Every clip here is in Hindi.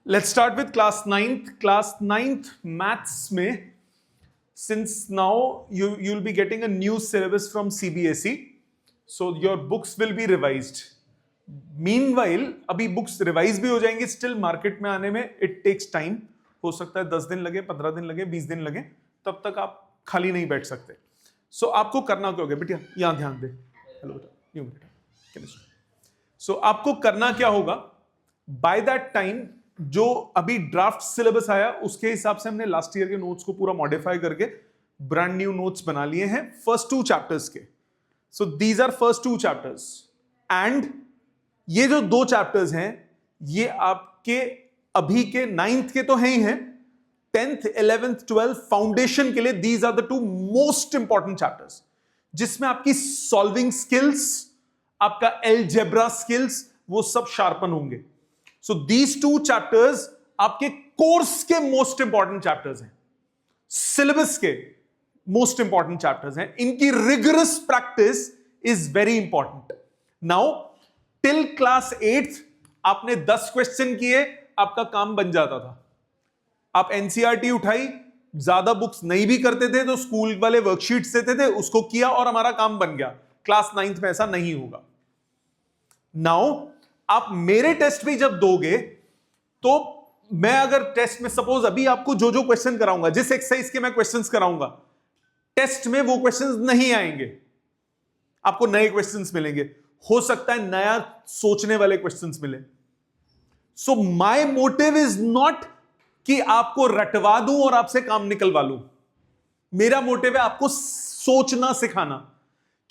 Let's start with class ninth maths में, since now you'll be getting a new syllabus from CBSE, so your books will be revised. Meanwhile अभी बुक्स रिवाइज भी हो जाएंगी, स्टिल मार्केट में आने में इट टेक्स टाइम. हो सकता है 10 दिन लगे, 15 दिन लगे, 20 दिन लगे, तब तक आप खाली नहीं बैठ सकते. सो आपको करना क्या होगा बेटिया, यहां ध्यान दे. हेलो बेटा, यूं बेटा, केमिस्ट्री. सो आपको करना क्या होगा, बाय दैट टाइम जो अभी ड्राफ्ट सिलेबस आया उसके हिसाब से हमने लास्ट ईयर के नोट्स को पूरा मॉडिफाई करके ब्रांड न्यू नोट्स बना लिए हैं फर्स्ट 2 चैप्टर्स के. So these are first 2 chapters and ये जो 2 चैप्टर्स हैं ये आपके अभी के 9th के तो हैं ही हैं, 10th 11th 12th फाउंडेशन के लिए these are the 2 most important chapters, जिसमें आपकी सॉल्विंग स्किल्स, आपका एलजेब्रा स्किल्स, वो सब शार्पन होंगे. So these 2 chapters आपके कोर्स के मोस्ट इंपॉर्टेंट चैप्टर्स हैं, सिलेबस के मोस्ट इंपॉर्टेंट चैप्टर्स हैं. इनकी rigorous practice is very important. Now till class 8th आपने 10 क्वेश्चन किए, आपका काम बन जाता था. आप एनसीईआरटी उठाई, ज्यादा बुक्स नहीं भी करते थे तो स्कूल वाले वर्कशीट्स देते थे, उसको किया और हमारा काम बन गया. क्लास 9th में ऐसा नहीं होगा. नाउ आप मेरे टेस्ट भी जब दोगे तो मैं अगर टेस्ट में सपोज अभी आपको जो जो क्वेश्चन कराऊंगा, जिस एक्सरसाइज के मैं क्वेश्चंस कराऊंगा, टेस्ट में वो क्वेश्चंस नहीं आएंगे, आपको नए क्वेश्चंस मिलेंगे. हो सकता है नया सोचने वाले क्वेश्चंस मिले. So my motive is not कि आपको रटवा दूं और आपसे काम निकलवा लूं. मेरा मोटिव है आपको सोचना सिखाना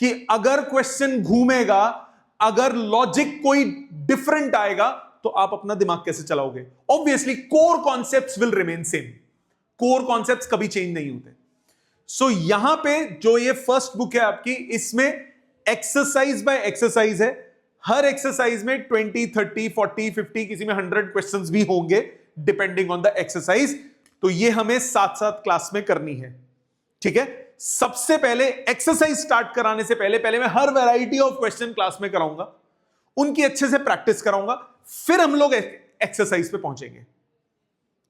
कि अगर क्वेश्चन घूमेगा, अगर लॉजिक कोई डिफरेंट आएगा तो आप अपना दिमाग कैसे चलाओगे. Obviously core concepts will remain same, core concepts कभी चेंज नहीं होते. सो यहां पे जो ये फर्स्ट बुक है आपकी, इसमें एक्सरसाइज बाय एक्सरसाइज है. हर एक्सरसाइज में 20 30 40 50 किसी में 100 क्वेश्चंस भी होंगे डिपेंडिंग ऑन द एक्सरसाइज. तो ये हमें साथ साथ क्लास में करनी है. ठीक है, सबसे पहले एक्सरसाइज स्टार्ट कराने से पहले मैं हर वैरायटी ऑफ क्वेश्चन क्लास में कराऊंगा, उनकी अच्छे से प्रैक्टिस कराऊंगा, फिर हम लोग एक्सरसाइज पे पहुंचेंगे.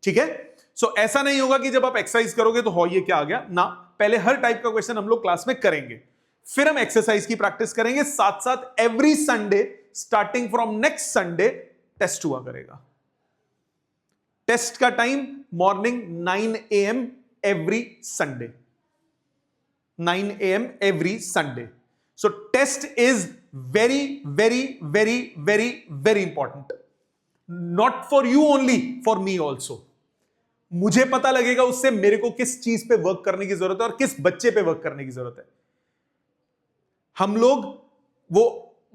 ठीक है, सो ऐसा नहीं होगा कि जब आप एक्सरसाइज करोगे तो हो ये क्या आ गया ना. पहले हर टाइप का क्वेश्चन हम लोग क्लास में करेंगे, फिर हम एक्सरसाइज की प्रैक्टिस करेंगे. साथ साथ every Sunday starting from next Sunday test हुआ करेगा. टेस्ट का time morning 9 AM every Sunday, 9 AM every Sunday. So test is very, very, very, very, very important. Not for you only, for me also. मुझे पता लगेगा उससे मेरे को किस चीज पे वर्क करने की जरूरत है और किस बच्चे पे वर्क करने की जरूरत है. हम लोग वो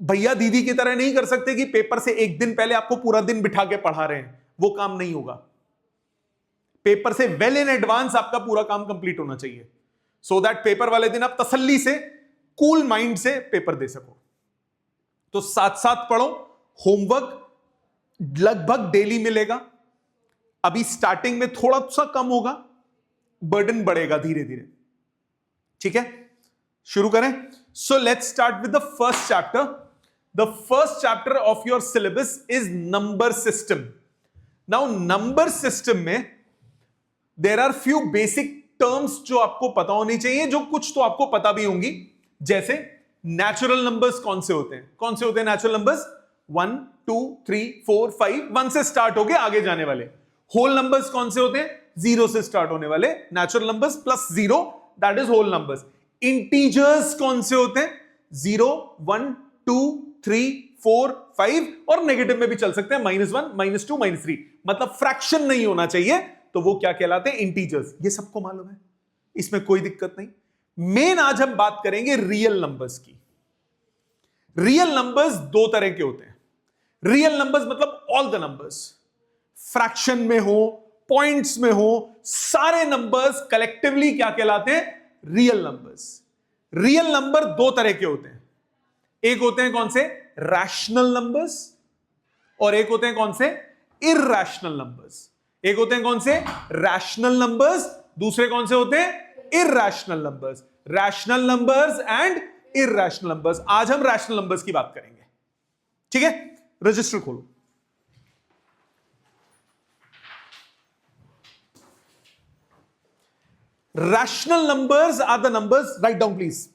भैया दीदी की तरह नहीं कर सकते कि पेपर से एक दिन पहले आपको पूरा दिन बिठा के पढ़ा रहे हैं. वो काम नहीं होगा. पेपर से वेल इन एडवांस आपका पूरा काम कंप्लीट होना चाहिए, सो दैट पेपर वाले दिन आप तसल्ली से, कूल माइंड से पेपर दे सको. तो साथ साथ पढ़ो. होमवर्क लगभग डेली मिलेगा. अभी स्टार्टिंग में थोड़ा सा कम होगा, बर्डन बढ़ेगा धीरे धीरे. ठीक है, शुरू करें. So let's start with the first chapter. The first chapter of your syllabus is number system. Now number system में there are few basic terms जो आपको पता होनी चाहिए, जो कुछ तो आपको पता भी होंगी. जैसे नेचुरल नंबर्स कौन से होते हैं, कौन से होते हैं नेचुरल नंबर्स? 1 2 3 4 5, 1 से स्टार्ट होके आगे जाने वाले. होल नंबर्स कौन से होते हैं? 0 से स्टार्ट होने वाले. Natural numbers plus 0, that is whole numbers. Integers कौन से होते हैं? 0 1 2 3 4 5, और नेगेटिव में भी चल सकते हैं, -1 -2 -3. मतलब फ्रैक्शन नहीं होना चाहिए, तो वो क्या कहलाते हैं? इंटीजर्स. ये सबको मालूम है, इसमें कोई दिक्कत नहीं. मेन आज हम बात करेंगे रियल नंबर्स की. रियल नंबर्स 2 तरह के होते हैं. रियल नंबर्स मतलब ऑल द नंबर्स, फ्रैक्शन में हो, पॉइंट्स में हो, सारे नंबर्स कलेक्टिवली क्या कहलाते हैं? Real numbers. रियल नंबर 2 तरह के होते हैं. एक होते हैं कौन से? रैशनल नंबर्स, और एक होते हैं कौन से? Irrational numbers. एक होते हैं कौन से? Rational numbers. दूसरे कौन से होते हैं? Irrational numbers. Rational numbers and irrational numbers. आज हम रैशनल नंबर्स की बात करेंगे. ठीक है, रजिस्टर खोलो. Rational numbers are the numbers, write down please,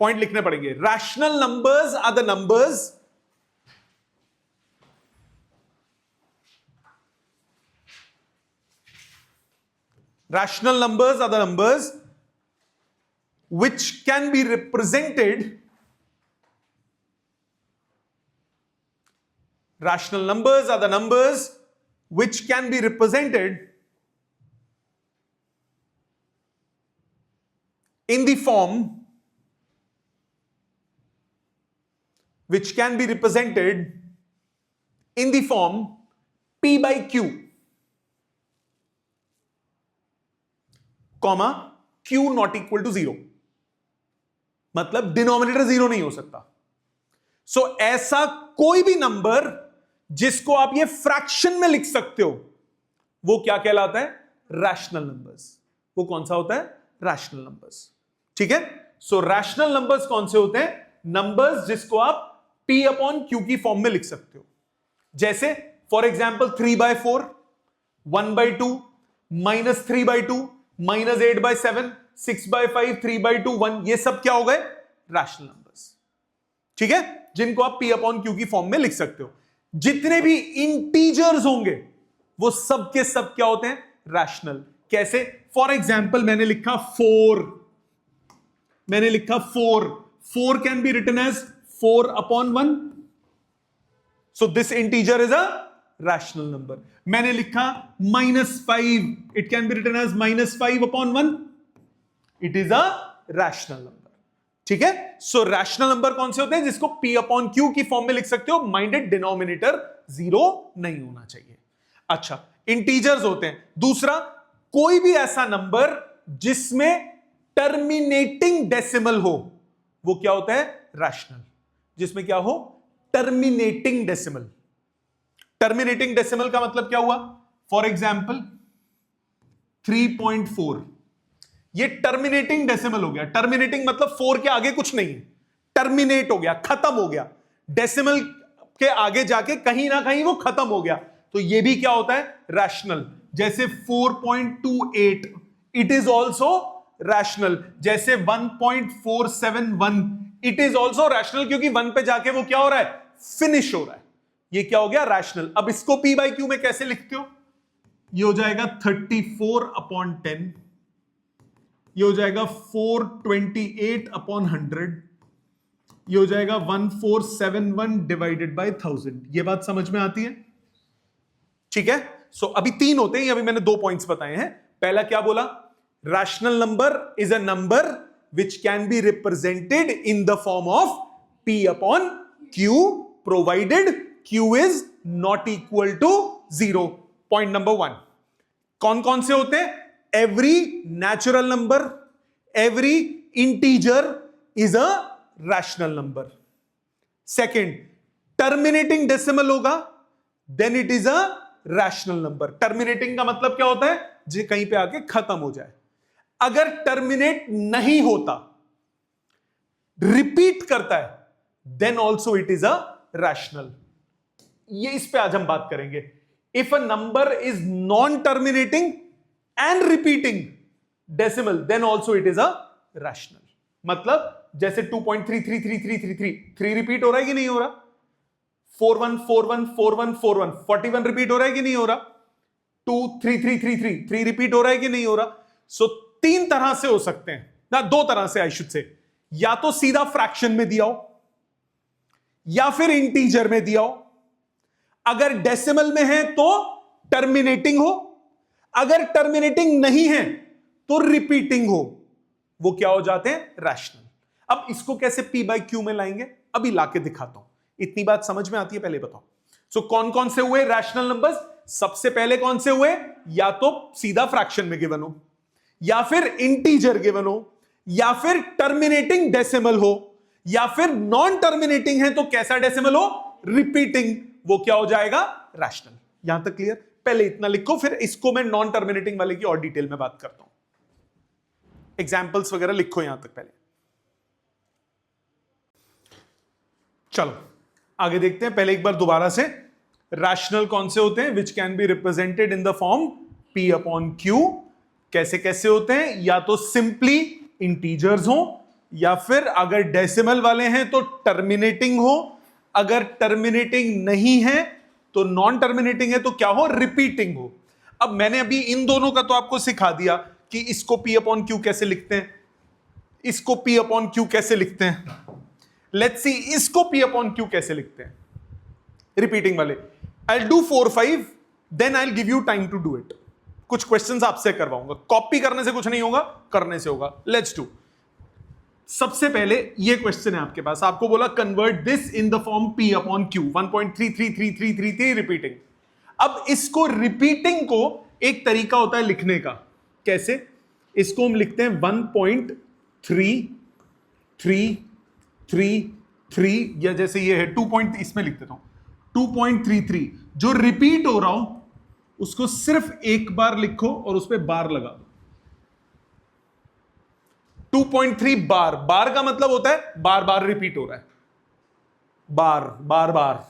point लिखने पड़ेंगे. Rational numbers are the numbers which can be represented, rational numbers are the numbers which can be represented in the form, which can be represented in the form p by q, comma q not equal to 0. मतलब डिनोमिनेटर 0 नहीं हो सकता. सो ऐसा कोई भी नंबर जिसको आप ये फ्रैक्शन में लिख सकते हो, वो क्या कहलाता है? Rational numbers. वो कौन सा होता है? Rational numbers. ठीक है. सो रैशनल नंबर्स कौन से होते हैं? नंबर्स जिसको आप p अपॉन q की फॉर्म में लिख सकते हो. जैसे फॉर एग्जाम्पल 3/4, 1/2, -3/2, -8/7, 6/5, 3/2, 1, ये सब क्या हो गए? Rational numbers. ठीक है, जिनको आप p अपॉन q की फॉर्म में लिख सकते हो. जितने भी इंटीजर्स होंगे वो सब के सब क्या होते हैं? रैशनल. कैसे? फॉर एग्जाम्पल मैंने लिखा 4, 4 can be written as 4/1. So this integer is a rational number. मैंने लिखा -5, it can be written as -5/1. It is a rational number. ठीक है. सो रैशनल नंबर कौन से होते हैं? जिसको p अपॉन q की फॉर्म में लिख सकते हो. माइंडेड डिनोमिनेटर 0 नहीं होना चाहिए. अच्छा, इंटीजर्स होते हैं. दूसरा, कोई भी ऐसा नंबर जिसमें टर्मिनेटिंग डेसिमल हो, वो क्या होता है? रैशनल. जिसमें क्या हो? Terminating decimal. टर्मिनेटिंग डेसिमल का मतलब क्या हुआ? फॉर एग्जाम्पल 3.4, ये टर्मिनेटिंग डेसिमल हो गया. टर्मिनेटिंग मतलब 4 के आगे कुछ नहीं है, टर्मिनेट हो गया, खत्म हो गया. डेसिमल के आगे जाके कहीं ना कहीं वो खत्म हो गया, तो ये भी क्या होता है? रैशनल. जैसे 4.28, इट इज ऑल्सो रैशनल. जैसे 1.471, इट इज ऑल्सो रैशनल, क्योंकि 1 पे जाके वो क्या हो रहा है? फिनिश हो रहा है. ये क्या हो गया? रैशनल. अब इसको p बाई क्यू में कैसे लिखते हो? ये हो जाएगा 34/10, ये हो जाएगा 428/100, ये हो जाएगा 1471 डिवाइडेड बाय 1000. ये बात समझ में आती है? ठीक है. सो अभी 3 होते हैं, अभी मैंने 2 पॉइंट्स बताए हैं. पहला क्या बोला? Rational number is a number which can be represented in the form of p upon q provided q is not equal to 0. Point number 1. कौन कौन से होते हैं? every natural number, every integer is a rational number. Second, terminating decimal होगा, then it is a rational number. Terminating का मतलब क्या होता है? जो कहीं पे आके खत्म हो जाए. अगर terminate नहीं होता, repeat करता है, then also it is a rational. ये इस पे आज हम बात करेंगे. If a number is non-terminating and repeating decimal, then also it is a rational. मतलब जैसे 2.333333, 3 रिपीट हो रहा है कि नहीं हो रहा? 41414141, 41 रिपीट हो रहा है कि नहीं हो रहा? 23333, 3 रिपीट हो रहा है कि नहीं हो रहा? सो 3 तरह से हो सकते हैं ना, 2 तरह से आई शुड से. या तो सीधा फ्रैक्शन में दिया हो, या फिर इंटीजर में दिया हो. अगर डेसिमल में है तो टर्मिनेटिंग हो, अगर टर्मिनेटिंग नहीं है तो रिपीटिंग हो. वो क्या हो जाते हैं? रैशनल. अब इसको कैसे p बाई क्यू में लाएंगे? अभी लाके दिखाता हूं. इतनी बात समझ में आती है? पहले बताओ. सो कौन कौन से हुए रैशनल नंबर्स? सबसे पहले कौन से हुए? या तो सीधा फ्रैक्शन में गिवन हो, या फिर इंटीजर गिवन हो, या फिर टर्मिनेटिंग डेसिमल हो, या फिर नॉन टर्मिनेटिंग है तो कैसा डेसिमल हो? रिपीटिंग. वो क्या हो जाएगा? रैशनल. यहां तक क्लियर? पहले इतना लिखो, फिर इसको मैं नॉन टर्मिनेटिंग वाले की और डिटेल में बात करता हूं. एग्जाम्पल्स वगैरह लिखो यहां तक पहले. चलो आगे देखते हैं. पहले एक बार दोबारा से, रैशनल कौन से होते हैं? विच can be represented in the form p upon q. कैसे कैसे होते हैं? या तो सिंपली इंटीजर्स हो, या फिर अगर डेसिमल वाले हैं तो टर्मिनेटिंग हो, अगर टर्मिनेटिंग नहीं है तो नॉन टर्मिनेटिंग है तो क्या हो? रिपीटिंग हो। अब मैंने अभी इन दोनों का तो आपको सिखा दिया कि इसको P अपॉन Q कैसे लिखते हैं, इसको P अपॉन Q कैसे लिखते हैं। लेट्स सी इसको P अपॉन Q कैसे लिखते हैं, रिपीटिंग वाले। I do 4 5, then I give you time to do it. कुछ क्वेश्चंस आपसे करवाऊंगा, कॉपी करने से कुछ नहीं होगा, करने से होगा। Let's do. सबसे पहले ये क्वेश्चन है आपके पास, आपको बोला convert this in the form P upon Q, 1.333333 repeating. अब इसको रिपीटिंग को एक तरीका होता है लिखने का, कैसे? इसको हम लिखते हैं 1.3333, या जैसे ये है 2 पॉइंट, इसमें लिख देता हूं 2.33। जो रिपीट हो रहा हो उसको सिर्फ एक बार लिखो और उस पर बार लगा दो। 2.3 बार, बार का मतलब होता है बार बार रिपीट हो रहा है, बार बार बार,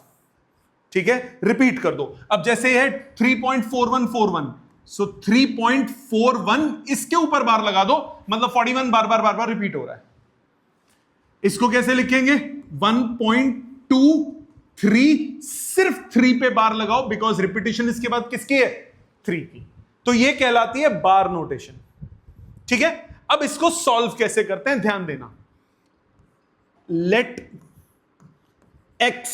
ठीक है? रिपीट कर दो। अब जैसे है 3.4141, सो 3.41 इसके ऊपर बार लगा दो, मतलब 41 बार बार बार बार रिपीट हो रहा है। इसको कैसे लिखेंगे? 1.23, सिर्फ 3 पे बार लगाओ, बिकॉज रिपीटिशन इसके बाद किसकी है? 3 की। तो ये कहलाती है बार नोटेशन, ठीक है? अब इसको सॉल्व कैसे करते हैं, ध्यान देना। Let x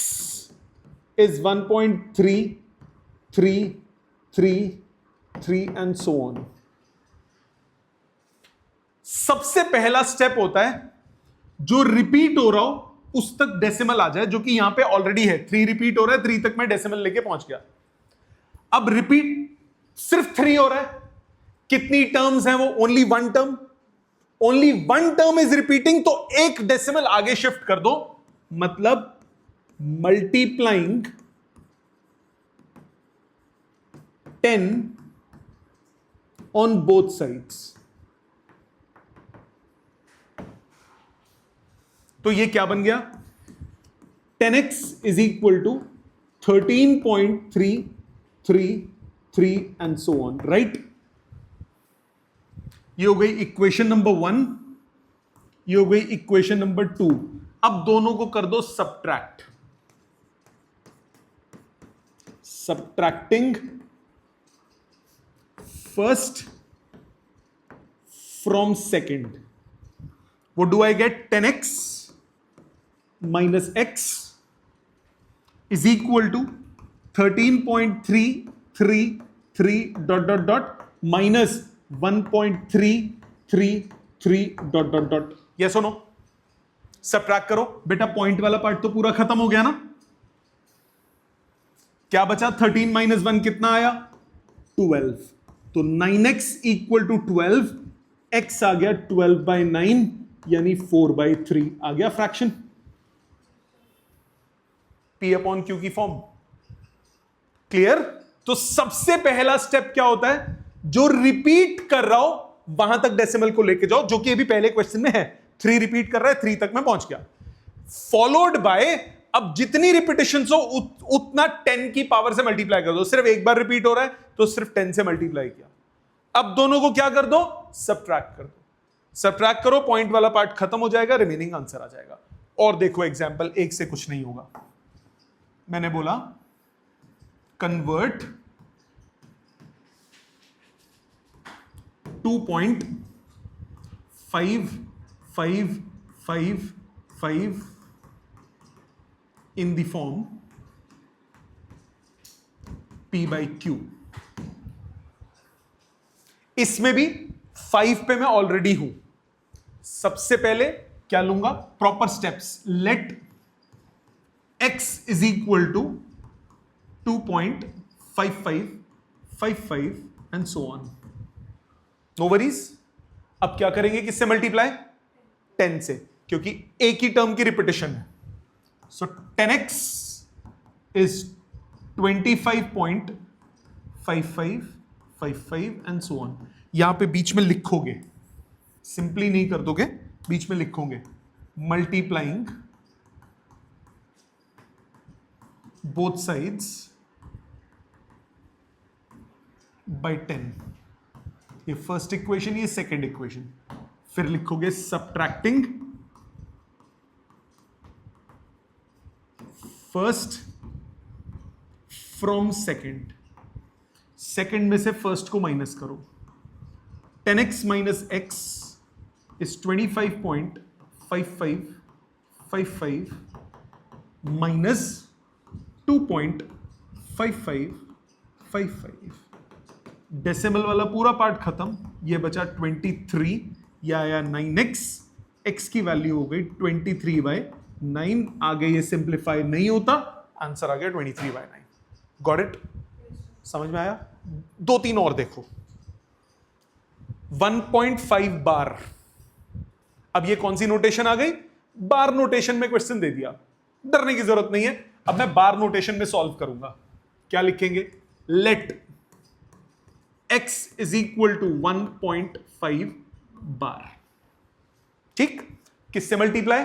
is 1.3333 and so on। सबसे पहला स्टेप होता है जो रिपीट हो रहा हो उस तक डेसिमल आ जाए, जो कि यहां पे ऑलरेडी है। 3 रिपीट हो रहा है, 3 तक मैं डेसिमल लेके पहुंच गया। अब रिपीट सिर्फ 3 हो रहा है, कितनी टर्म्स हैं वो? Only 1 term, only 1 term is repeating, तो एक डेसिमल आगे शिफ्ट कर दो, मतलब मल्टीप्लाइंग 10 ऑन बोथ साइड्स। तो ये क्या बन गया? 10x is equal to 13.333 and so on, right? ये हो गई इक्वेशन नंबर 1, ये हो गई इक्वेशन नंबर 2। अब दोनों को कर दो subtract. Subtracting first from second, what do I get? 10x minus x is equal to 13.333 dot dot dot minus 1.333 dot dot dot। yes or no? Subtract करो बेटा, पॉइंट वाला पार्ट तो पूरा खत्म हो गया ना। क्या बचा? 13 माइनस 1 कितना आया? 12। तो 9x इक्वल टू 12, x आ गया 12/9 यानी 4/3 आ गया फ्रैक्शन। P अपॉन Q की फॉर्म क्लियर? तो सबसे पहला स्टेप क्या होता है? जो रिपीट कर रहा हो वहां तक डेसिमल को लेके जाओ, जो कि अभी पहले क्वेश्चन में है। 3 रिपीट कर रहा है, 3 तक मैं पहुंच गया। फॉलोड बाय, अब जितनी रिपीटिशन हो उतना 10 की पावर से मल्टीप्लाई कर दो। सिर्फ एक बार रिपीट हो रहा है तो सिर्फ 10 से मल्टीप्लाई किया। अब दोनों को क्या कर दो? सब्ट्रैक्ट कर दो। सब्ट्रैक्ट करो, पॉइंट वाला पार्ट खत्म हो जाएगा, रिमेनिंग आंसर आ जाएगा। और देखो एग्जांपल 1 से कुछ नहीं होगा। मैंने बोला convert 2.5555 in the form P by Q। इसमें भी 5 पे मैं ऑलरेडी हूं। सबसे पहले क्या लूंगा? Proper steps. Let x is equal to 2.5555 and so on. No worries. अब क्या करेंगे? किससे मल्टीप्लाई? 10 से, क्योंकि एक ही टर्म की रिपीटिशन है। सो 10x is 25.5555 and so on. यहां पे बीच में लिखोगे, सिंपली नहीं कर दोगे, बीच में लिखोगे मल्टीप्लाइंग बोथ साइड्स बाय 10। ये फर्स्ट इक्वेशन, ये सेकंड इक्वेशन, फिर लिखोगे subtracting first from second, second में से फर्स्ट को माइनस करो, 10x minus x is 25.5555 minus 2.5555, decimal वाला पूरा पार्ट खत्म, ये बचा 23, या आया 9x, x की वैल्यू हो गई 23/9, आगे ये सिंप्लीफाई नहीं होता, आंसर आ गया 23/9। Got it? समझ में आया? 2-3 और देखो। 1.5 बार, अब ये कौन सी नोटेशन आ गई? बार नोटेशन में क्वेश्चन दे दिया, डरने की जरूरत नहीं है। अब मैं बार नोटेशन में सॉल्व करूंगा। क्या लिखेंगे? Let x is equal to 1.5 bar. ठीक, किससे मल्टीप्लाई?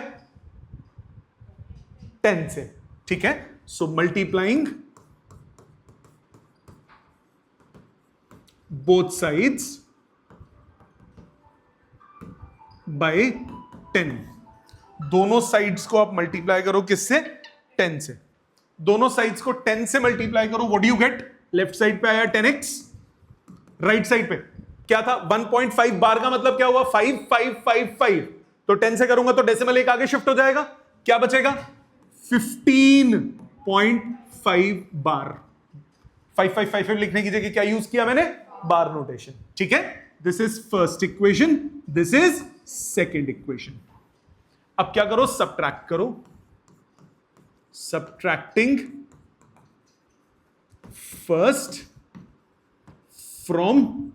10 से। ठीक है, so multiplying both sides by 10। दोनों साइड्स को आप मल्टीप्लाई करो किससे? 10 से। दोनों साइड्स को 10 से मल्टीप्लाई करो, what do you get? Left side पे आया 10x, राइट साइड पे क्या था? 1.5 बार का मतलब क्या हुआ? 5555, तो 10 से करूंगा तो डेसिमल एक आगे शिफ्ट हो जाएगा, क्या बचेगा? 15.5 बार। 5555 लिखने की जगह क्या यूज किया मैंने? बार नोटेशन। ठीक है, this is first equation, this is second equation. अब क्या करो? सब्ट्रैक्ट करो, सब्ट्रैक्टिंग फर्स्ट फ्रॉम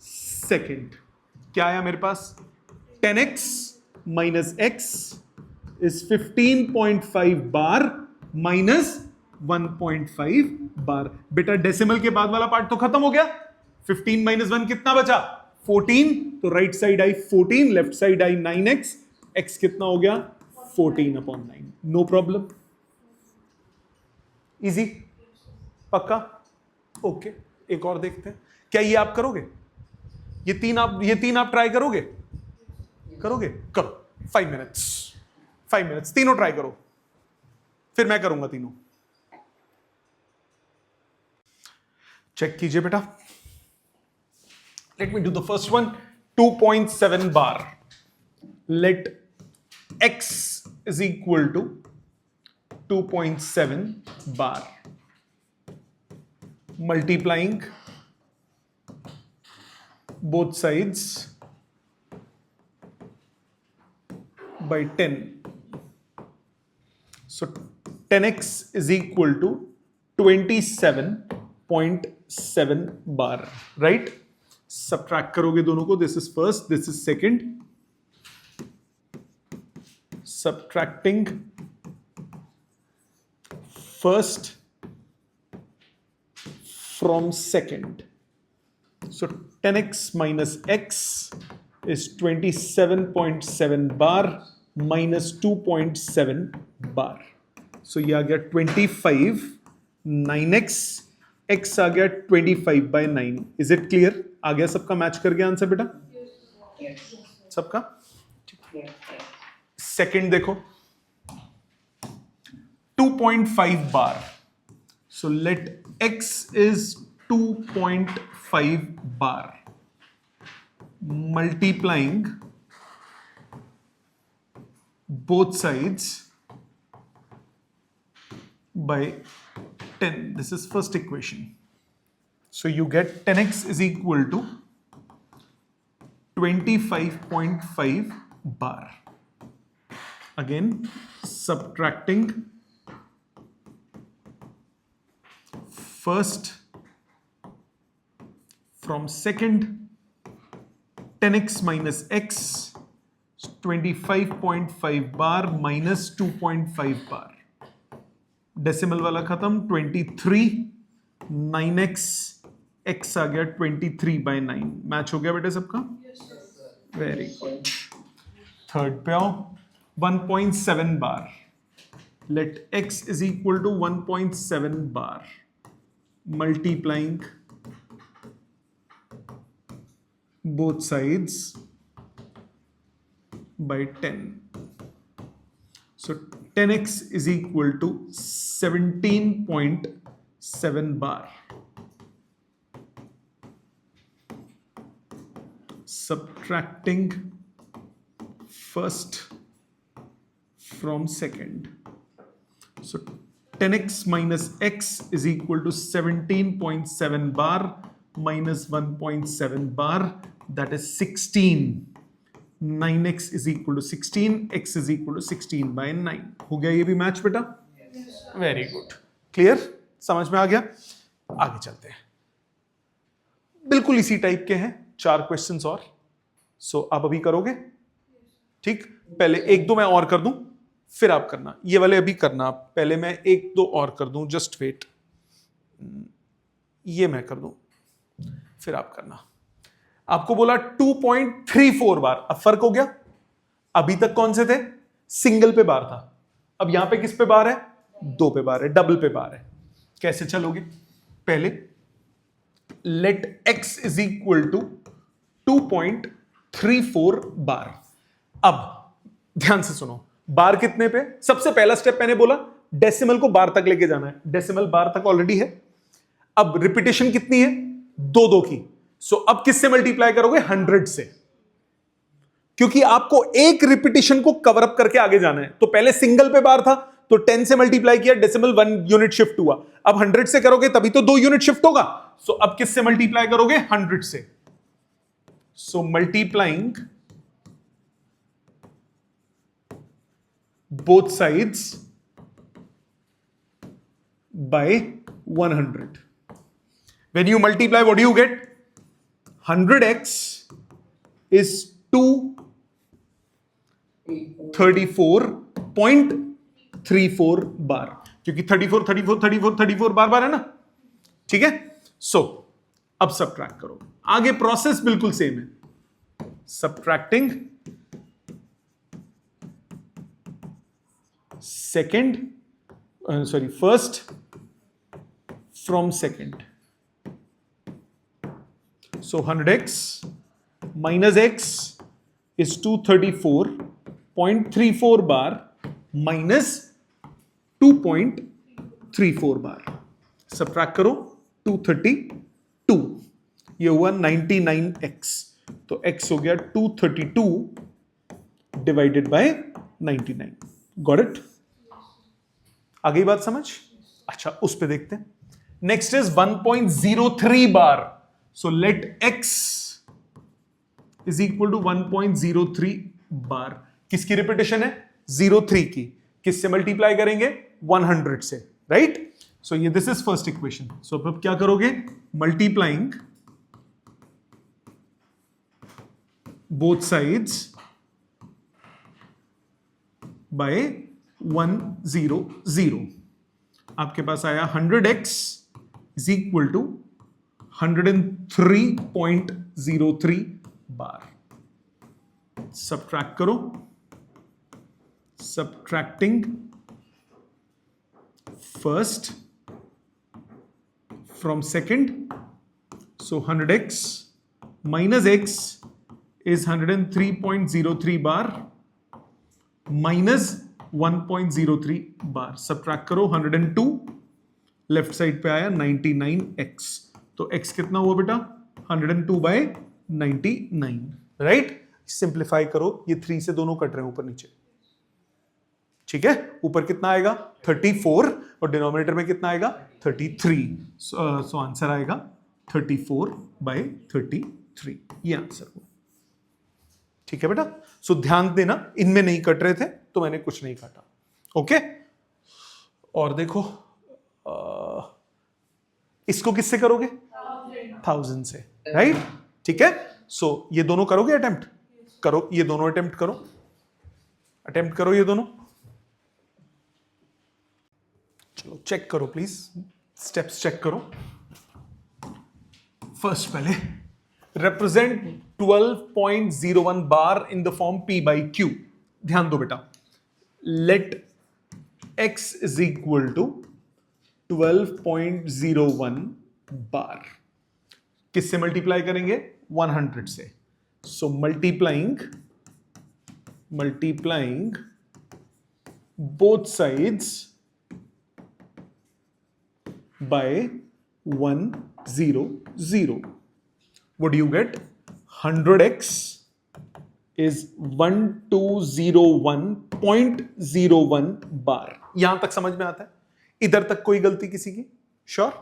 सेकेंड। क्या आया मेरे पास? 10x minus x is 15.5 bar minus 1.5 बार। बेटा डेसिमल के बाद वाला पार्ट तो खत्म हो गया, 15 माइनस 1 कितना बचा? 14, तो right side I 14, left side I 9x, x कितना हो गया? 14/9। नो प्रॉब्लम, इजी, पक्का? ओके, एक और देखते हैं। क्या ये आप करोगे? ये तीन आप ट्राई करोगे? करो 5 मिनट्स, तीनों ट्राई करो, फिर मैं करूंगा तीनों। चेक कीजिए बेटा। Let me do the first one. 2.7 bar. Let x is equal to 2.7 bar. Multiplying both sides by 10. So 10x is equal to 27.7 bar, right? Subtract करोगे दोनों को, this is first, this is second. Subtracting first from second. So 10x minus x is 27.7 bar minus 2.7 bar. So ये आ गया 25, 9x, x आ गया 25/9. Is it clear? आ गया सबका? मैच कर गया आंसर बेटा? Yes. सबका? Yes. सेकेंड देखो, 2.5 बार. So let x is 2.5 bar. Multiplying both sides by 10. This is first equation. So you get 10x is equal to 25.5 bar. Again, subtracting first from second. 10x minus x is 25.5 bar minus 2.5 bar. Decimal वाला खत्म, 23, 9x, x आ गया 23/9. मैच हो गया बेटे सबका? Very good. थर्ड पे आओ, 1.7 बार. Let x is equal to 1.7 bar. Multiplying both sides by 10. So 10x is equal to 17.7 bar. Subtracting first from second. So 10x minus x is equal to 17.7 bar minus 1.7 bar, that is 16. 9x is equal to 16, x is equal to 16 by 9. हो गया ये भी मैच बेटा? वेरी गुड, क्लियर, समझ में आ गया? आगे चलते हैं। बिल्कुल इसी टाइप के हैं 4 क्वेश्चंस और। सो आप अभी करोगे? ठीक, पहले 1-2 मैं और कर दूं, फिर आप करना। ये वाले अभी करना, पहले मैं 1-2 और कर दूं, जस्ट वेट। ये मैं कर दूं, फिर आप करना। आपको बोला 2.34 बार, अब फर्क हो गया। अभी तक कौन से थे? सिंगल पे बार था, अब यहां पे किस पे बार है? 2 पे बार है, डबल पे बार है। कैसे चलोगे? पहले let x is equal to 2.34 bar. अब ध्यान से सुनो, बार कितने पे? सबसे पहला स्टेप मैंने बोला डेसिमल को बार तक लेके जाना है, डेसिमल बार तक ऑलरेडी है। अब रिपीटेशन कितनी है? 2 की। सो अब किससे मल्टीप्लाई करोगे? 100 से, क्योंकि आपको एक रिपीटेशन को कवर अप करके आगे जाना है। तो पहले सिंगल पे बार था, तो 10 से मल्टीप्लाई किया, डेसिमल 1 यूनिट शिफ्ट हुआ। अब 100 से करोगे तभी तो 2 यूनिट शिफ्ट होगा। सो अब किससे मल्टीप्लाई करोगे? 100 से। सो multiplying both sides by 100. When you multiply, what do you get? 100x is 234.34 बार, क्योंकि 34 बार है ना, ठीक है। सो अब सब्ट्रैक्ट करो, आगे प्रोसेस बिल्कुल सेम है। Subtracting first from second. So 100x minus x is 234.34 bar minus 2.34 bar. Subtract करो, 232, ये हुआ 99x, तो x हो गया 232 डिवाइडेड बाय 99। Got it? आ गई बात समझ? अच्छा, उस पे देखते हैं। Next is 1.03 bar. So let x is equal to 1.03 bar. किसकी रिपीटेशन है? 03 की। किससे मल्टीप्लाई करेंगे? 100 से, राइट? सो ये this is first equation. So अब क्या करोगे? Multiplying both sides by 100। आपके पास आया 100x is equal to 103.03 bar. Subtract करो, subtracting first from second. So 100x minus x is 103.03 bar minus 1.03 bar. Subtract करो, 102 लेफ्ट साइड पे आया 99x, तो x कितना हुआ बेटा? 102 बाय 99, राइट? सिंप्लीफाई करो, ये 3 से दोनों कट रहे हैं ऊपर नीचे, ठीक है। ऊपर कितना आएगा? 34, और डिनोमिनेटर में कितना आएगा? 33। सो आंसर आएगा 34 बाय 33, ये आंसर हुआ, ठीक है बेटा। सो ध्यान देना, इनमें नहीं कट रहे थे तो मैंने कुछ नहीं काटा, ओके। और देखो इसको किससे करोगे? 1000 से, राइट? ठीक है। सो ये दोनों करोगे अटेम्प्ट? करो, ये दोनों अटेम्प्ट करो, अटेम्प्ट करो ये दोनों। चलो चेक करो प्लीज, स्टेप्स चेक करो। फर्स्ट पहले represent 12.01 bar in the form P by Q। ध्यान दो बेटा, let x is equal to 12.01 बार। किससे मल्टीप्लाई करेंगे? 100 से। So multiplying both sides by 100. What do you get? 100x is 1201.01 बार. यहां तक समझ में आता है? इधर तक कोई गलती किसी की? Sure?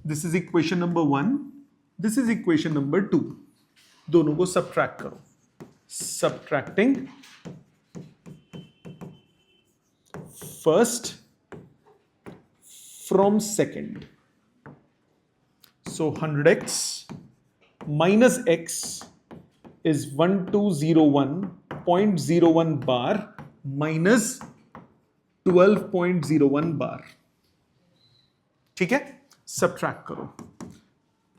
This is equation number 1. This is equation number 2. दोनों को subtract करो. Subtracting first from second. So 100x minus x is 1201.01 bar minus 12.01 bar. ठीक है, सब्ट्रैक्ट करो.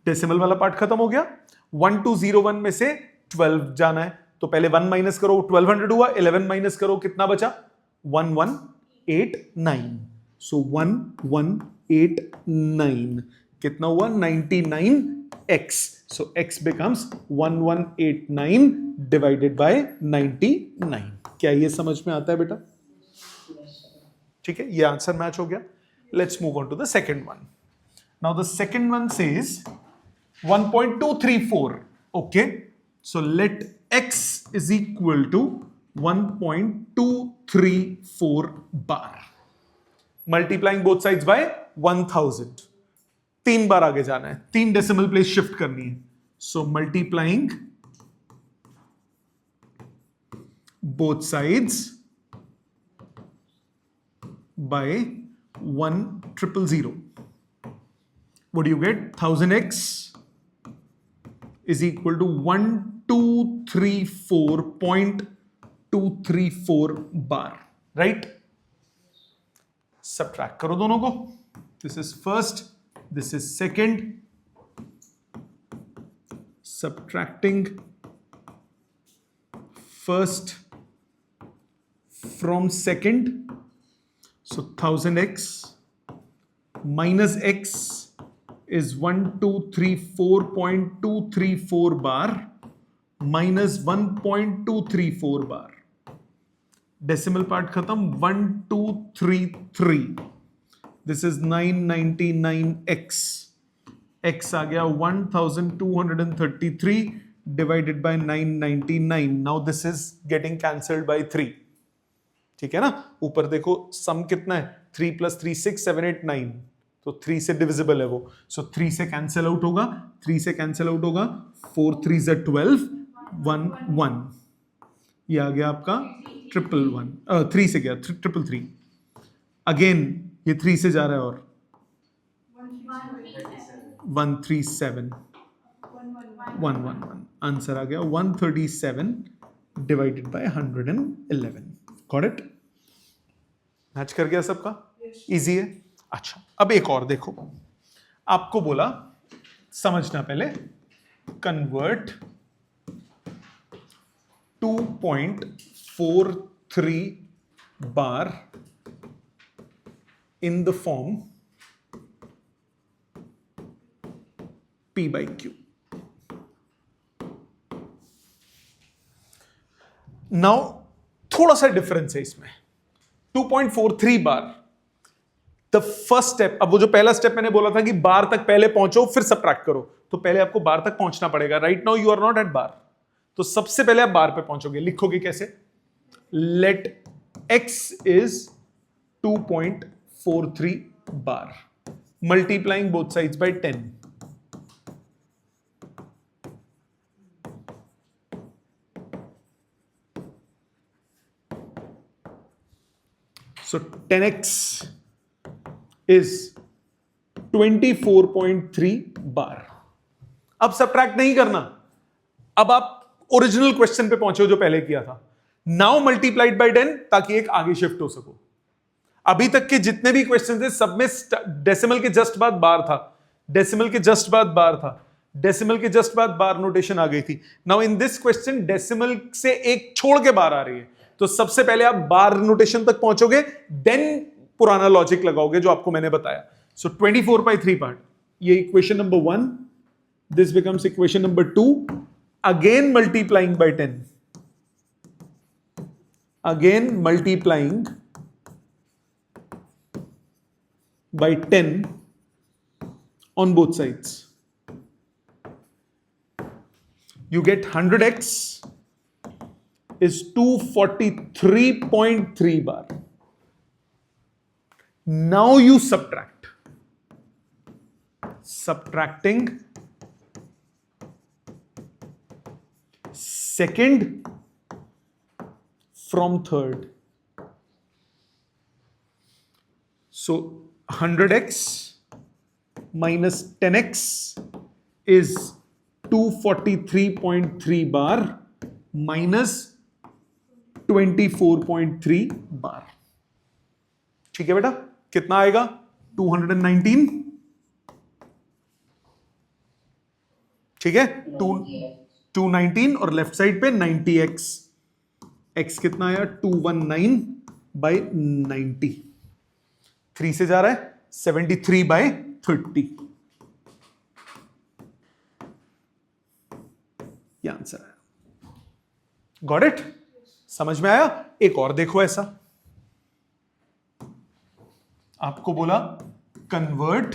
डेसिमल वाला पार्ट खत्म हो गया. 1201 में से 12 जाना है, तो पहले 1 माइनस करो, 1200 हुआ. 11 माइनस करो, कितना बचा? 1189. सो 1189 कितना हुआ? 99x. So x becomes 1189 divided by 99. क्या ये समझ में आता है बेटा? ठीक है, ये आंसर मैच हो गया. Let's move on to the second one. Now the second one says 1.234. Okay, so let x is equal to 1.234 bar. Multiplying both sides by 1000. 3 बार आगे जाना है, 3 डेसिमल प्लेस शिफ्ट करनी है. So multiplying both sides by 1000. What do you get? 1000x is equal to 1234.234 bar. Right? Subtract करो दोनों को. This is first, this is second. Subtracting first from second. So 1000x minus x is 1234.234 bar minus 1.234 bar. Decimal part khatam. 1233. This is 999x. x आ गया 1233 divided by 999. Now this is getting cancelled by 3. ठीक है ना? ऊपर देखो सम कितना है? 3 plus 3 6 7 8 9. तो 3 से डिविजिबल है वो. सो 3 से कैंसिल आउट होगा. 3 से कैंसिल आउट होगा. 4 3 is 12. 1 1. ये आ गया आपका 111. 3 से गया 333. अगेन ये 3 से जा रहा है और 137. 111. आंसर आ गया 137 divided by 111. Got it? Match कर गया सबका? इजी है. अच्छा, अब एक और देखो. आपको बोला समझना पहले. Convert 2.43 bar in the form P by Q. Now थोड़ा सा डिफरेंस है इसमें. 2.43 बार द फर्स्ट स्टेप. अब वो जो पहला स्टेप मैंने बोला था कि बार तक पहले पहुंचो फिर सबट्रैक्ट करो, तो पहले आपको बार तक पहुंचना पड़ेगा. Right now you are not at bar, तो सबसे पहले आप बार पे पहुंचोगे. लिखोगे कैसे? Let x is 2.43 bar multiplying both sides by 10. So 10x is 24.3 bar. अब सब्ट्रैक्ट नहीं करना. अब आप ओरिजिनल क्वेश्चन पे पहुंचे हो जो पहले किया था. नाउ मल्टीप्लाइड बाय 10 ताकि एक आगे शिफ्ट हो सको. अभी तक के जितने भी क्वेश्चन थे सब में डेसिमल के जस्ट बाद बार था. डेसिमल के जस्ट बाद बार था. डेसिमल के जस्ट बाद बार नोटेशन आ गई थी. Now in this question decimal से एक छोड़ के बार आ रही है, तो सबसे पहले आप बार नोटेशन तक पहुंचोगे, देन पुराना लॉजिक लगाओगे जो आपको मैंने बताया. सो 24/3 पार्ट. ये equation number 1. This becomes equation number 2. again multiplying by 10, again multiplying by 10 on both sides. You get 100x is 243.3 bar. Now you subtract. Subtracting second from third. So 100x minus 10x is 243.3 bar minus 24.3 बार. ठीक है बेटा, कितना आएगा? 219. ठीक है, 219 और लेफ्ट साइड पे 90x. x कितना आया? 219 बाई 90. 3 से जा रहा है 73 बाई 30. ये आंसर है. Got it? समझ में आया? एक और देखो ऐसा. आपको बोला कन्वर्ट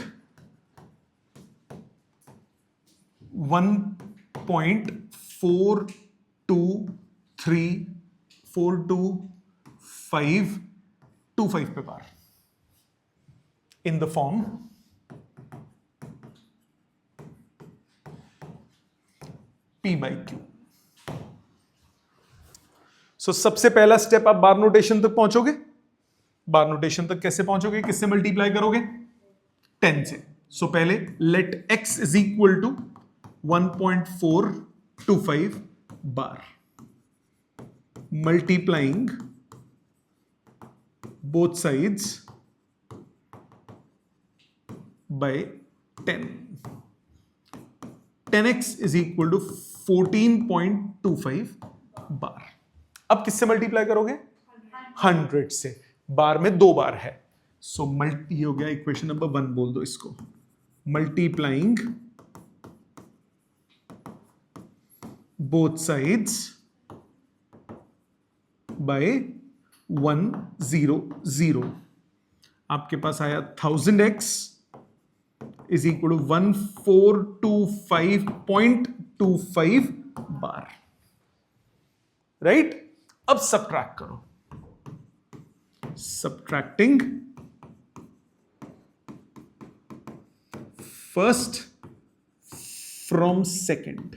1.4234225 पे bar in the form P by Q. So सबसे पहला स्टेप आप बार नोटेशन तक पहुंचोगे. बार नोटेशन तक कैसे पहुंचोगे? किससे मल्टीप्लाई करोगे? 10 से. सो पहले let x is equal to 1.425 bar multiplying both sides by 10. 10x is equal to 14.25 bar. अब किससे मल्टीप्लाई करोगे? 100 से. बार में 2 बार है. सो मल्टी हो गया. इक्वेशन नंबर 1 बोल दो इसको. Multiplying both sides by 100. आपके पास आया 1000x is equal to 1425.25 bar. Right? अब सब्ट्रैक्ट करो. Subtracting first from second.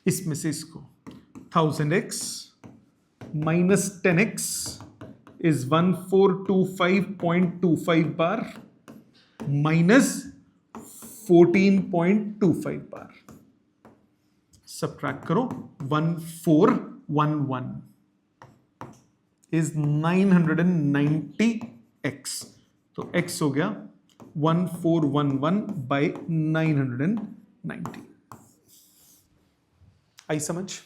इसमें से इसको 1000x minus 10x is 1425.25 bar minus 14.25 bar. Subtract करो. 1411 इज 990x. तो x हो गया 1411 बाई 990. आई समझ?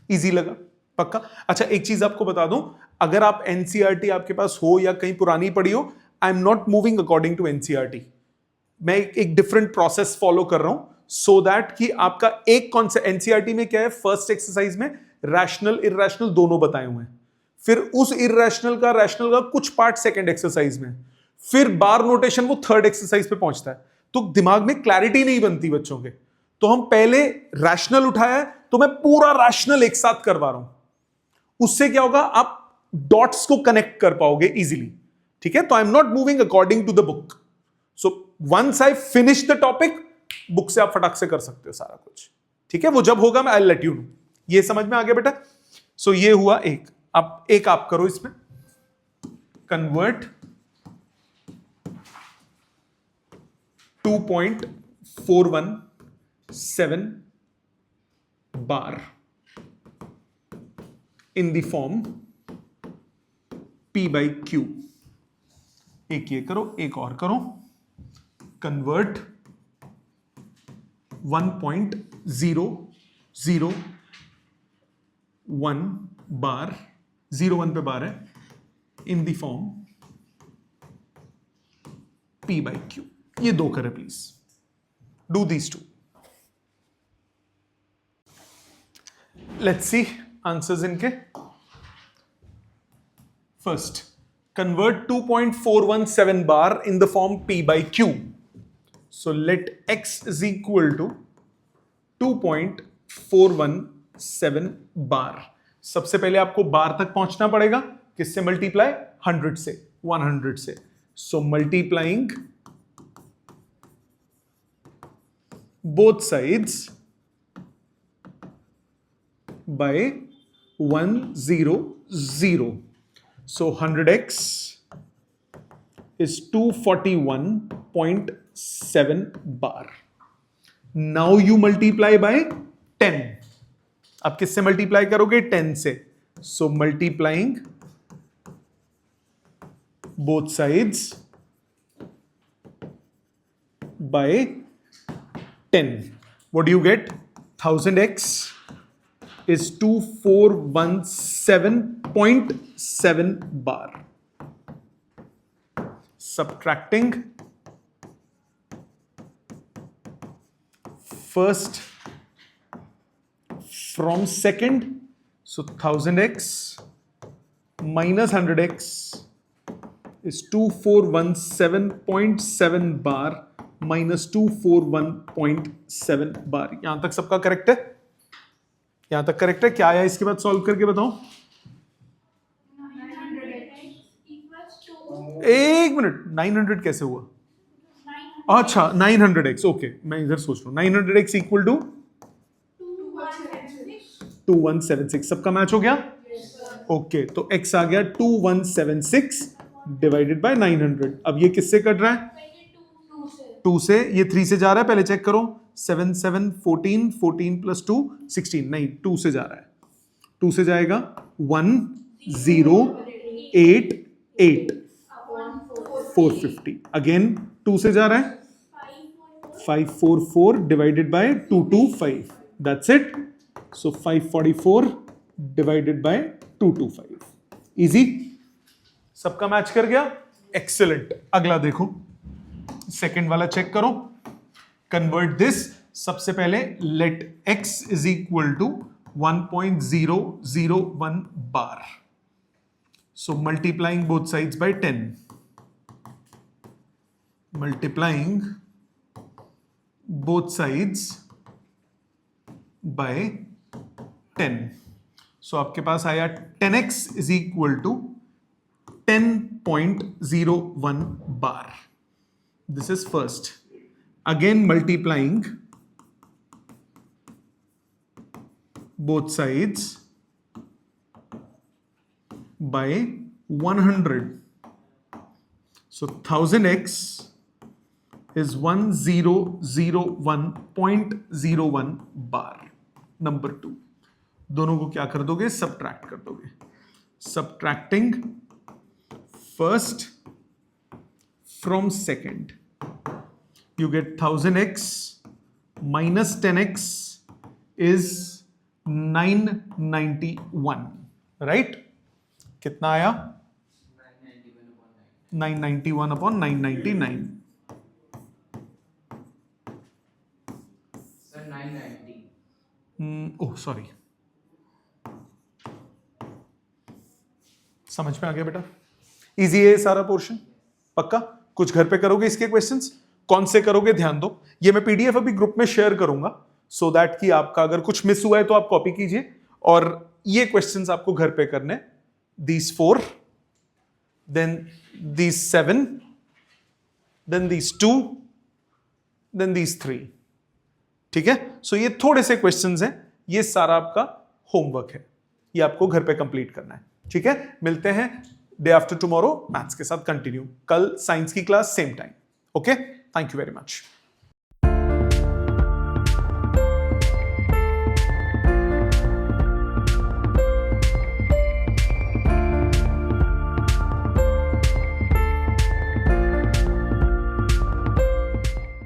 इजी लगा? पक्का? अच्छा, एक चीज आपको बता दूं, अगर आप एनसीईआरटी आपके पास हो या कहीं पुरानी पड़ी हो, I am not moving according to NCERT. मैं एक डिफरेंट प्रोसेस फॉलो कर रहा हूं सो दैट कि आपका एक कॉन्सेप्ट. एनसीईआरटी में क्या है? फर्स्ट एक्सरसाइज में रैशनल इरैशनल दोनों बताए हुए हैं. फिर उस इरैशनल का रैशनल का कुछ पार्ट सेकंड एक्सरसाइज में. फिर बार नोटेशन वो थर्ड एक्सरसाइज पे पहुंचता है. तो दिमाग में क्लैरिटी नहीं बनती बच्चों के. तो हम पहले रैशनल उठाया है, तो मैं पूरा रैशनल एक साथ करवा रहा हूं. उससे क्या होगा? आप डॉट्स को कनेक्ट कर पाओगे इजीली. ठीक है? तो I am not moving according to the book. So once I finish the topic, book से आप फटाक से कर सकते हो सारा कुछ. ठीक है? वो जब होगा मैं आई लेट यू नो. ये समझ में आ गया बेटा? सो ये हुआ एक. अब एक आप करो इसमें. Convert 2.417 bar in the form P by Q. एक ये करो, एक और करो. कन्वर्ट 1.001 बार, 01 पे बार है, in the form P by Q. ये दो करें please. Do these two. Let's see answers इनके. First, convert 2.417 bar in the form P by Q. So let x is equal to 2.417 bar. सबसे पहले आपको बार तक पहुंचना पड़ेगा. किससे मल्टीप्लाई? 100 से, 100 से. So multiplying both sides by 100. So 100x is 241.7 bar. Now you multiply by 10. अब किससे मल्टीप्लाई करोगे? 10 से. So multiplying both sides by 10. What do you get? 1000x is 2417.7 bar. Subtracting first from second, so 1000x minus 100x is 2417.7 bar minus 241.7 bar. यहां तक सबका करेक्ट है? यहां तक करेक्ट है? क्या आया इसके बाद सॉल्व करके बताओ. 1 मिनट, 900 कैसे हुआ? अच्छा 900x, ओके मैं इधर सोच रहा हूं. 900x equal to 2176. सबका मैच हो गया? ओके तो x आ गया 2176 डिवाइडेड बाय 900. अब ये किससे कट रहा है? 2 से. ये 3 से जा रहा है, पहले चेक करो. 7 7 14, 14 प्लस 2 16. नहीं, 2 से जा रहा है. 2 से जाएगा 1088 450. अगेन 2 से जा रहा है 544 divided by 225. That's it. So 544 divided by 225. Easy. सबका मैच कर गया? एक्सेलेंट. अगला देखो, सेकंड वाला चेक करो. Convert this. सबसे पहले let x is equal to 1.001 bar. So multiplying both sides by 10. Multiplying both sides by 10. So आपके पास आया 10x is equal to 10.01 bar. This is first. Again multiplying both sides by 100. So 1000x is 1001.01 bar. Number 2. दोनों को क्या कर दोगे? सब्ट्रैक्ट कर दोगे. Subtracting first from second, you get 1000x minus 10x is 991. right? कितना आया? 991 upon 999. Sir, 990. Oh sorry. समझ में आ गया बेटा? इजी है सारा पोर्शन? पक्का? कुछ घर पे करोगे इसके क्वेश्चंस? कौन से करोगे ध्यान दो. ये मैं पीडीएफ अभी ग्रुप में शेयर करूंगा सो दैट कि आपका अगर कुछ मिस हुआ है तो आप कॉपी कीजिए. और ये क्वेश्चंस आपको घर पे करने. these 4, then these 7, then these 2, then these 3. ठीक है? सो ये थोड़े से क्वेश्चंस हैं. ये सारा आपका होमवर्क है. ये आपको घर पे कंप्लीट करना है. ठीक है? मिलते हैं डे आफ्टर टुमारो मैथ्स के साथ कंटिन्यू. कल साइंस की class same time. Okay? Thank you very much.